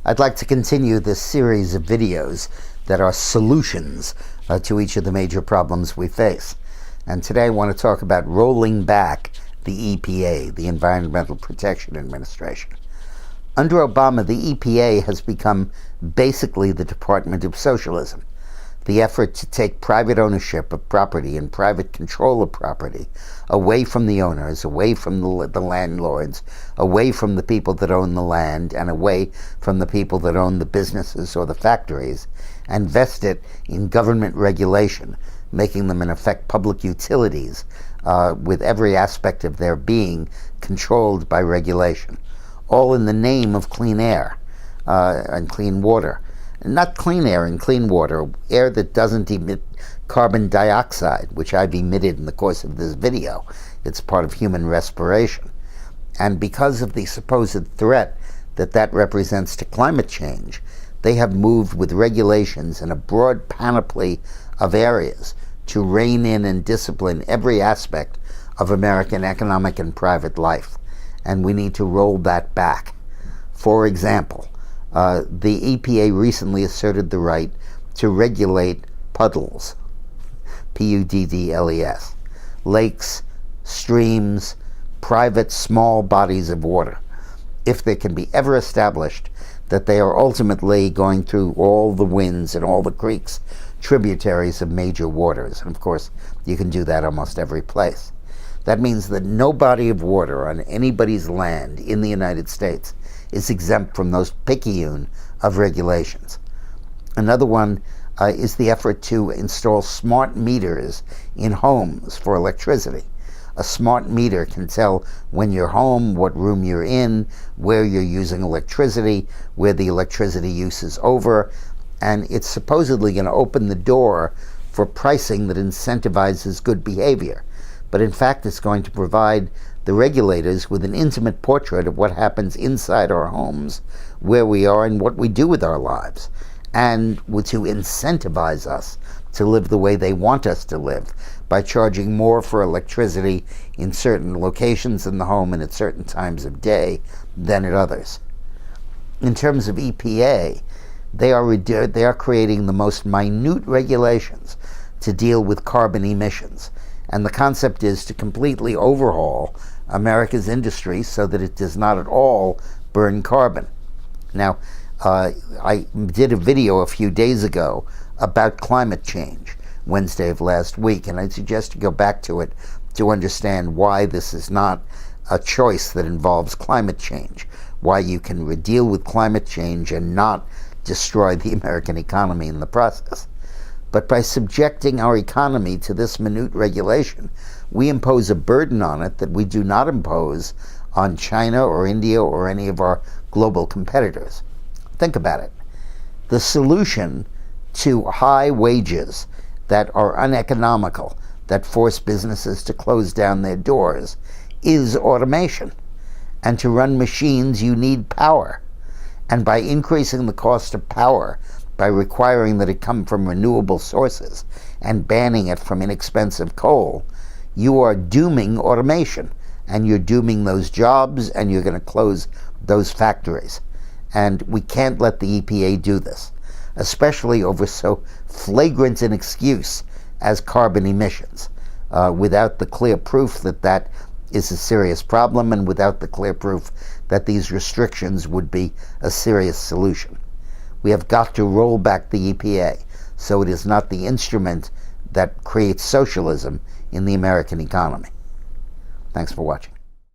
I'd like to continue this series of videos that are solutions to each of the major problems we face. And today I want to talk about rolling back the EPA, the Environmental Protection Administration. Under Obama, the EPA has become basically the Department of Socialism. The effort to take private ownership of property and private control of property away from the owners, away from the landlords, away from the people that own the land, and away from the people that own the businesses or the factories, and vest it in government regulation, making them in effect public utilities with every aspect of their being controlled by regulation, all in the name of clean air and clean water. Not clean air and clean water, air that doesn't emit carbon dioxide, which I've emitted in the course of this video. It's part of human respiration. And because of the supposed threat that represents to climate change, they have moved with regulations in a broad panoply of areas to rein in and discipline every aspect of American economic and private life. And we need to roll that back. For example, the EPA recently asserted the right to regulate puddles, P-U-D-D-L-E-S, lakes, streams, private small bodies of water, if they can be ever established that they are ultimately going through all the winds and all the creeks, tributaries of major waters. And of course, you can do that almost every place. That means that no body of water on anybody's land in the United States is exempt from those picayune of regulations. Another one is the effort to install smart meters in homes for electricity. A smart meter can tell when you're home, what room you're in, where you're using electricity, where the electricity use is over, and it's supposedly going to open the door for pricing that incentivizes good behavior. But in fact, it's going to provide the regulators with an intimate portrait of what happens inside our homes, where we are, and what we do with our lives, and to incentivize us to live the way they want us to live by charging more for electricity in certain locations in the home and at certain times of day than at others. In terms of EPA, they are creating the most minute regulations to deal with carbon emissions. And the concept is to completely overhaul America's industry so that it does not at all burn carbon. Now, I did a video a few days ago about climate change, Wednesday of last week, and I suggest you go back to it to understand why this is not a choice that involves climate change, why you can deal with climate change and not destroy the American economy in the process. But by subjecting our economy to this minute regulation, we impose a burden on it that we do not impose on China or India or any of our global competitors. Think about it. The solution to high wages that are uneconomical, that force businesses to close down their doors, is automation. And to run machines, you need power. And by increasing the cost of power, by requiring that it come from renewable sources and banning it from inexpensive coal, you are dooming automation, and you're dooming those jobs, and you're going to close those factories. And we can't let the EPA do this, especially over so flagrant an excuse as carbon emissions, without the clear proof that that is a serious problem, and without the clear proof that these restrictions would be a serious solution. We have got to roll back the EPA so it is not the instrument that creates socialism in the American economy. Thanks for watching.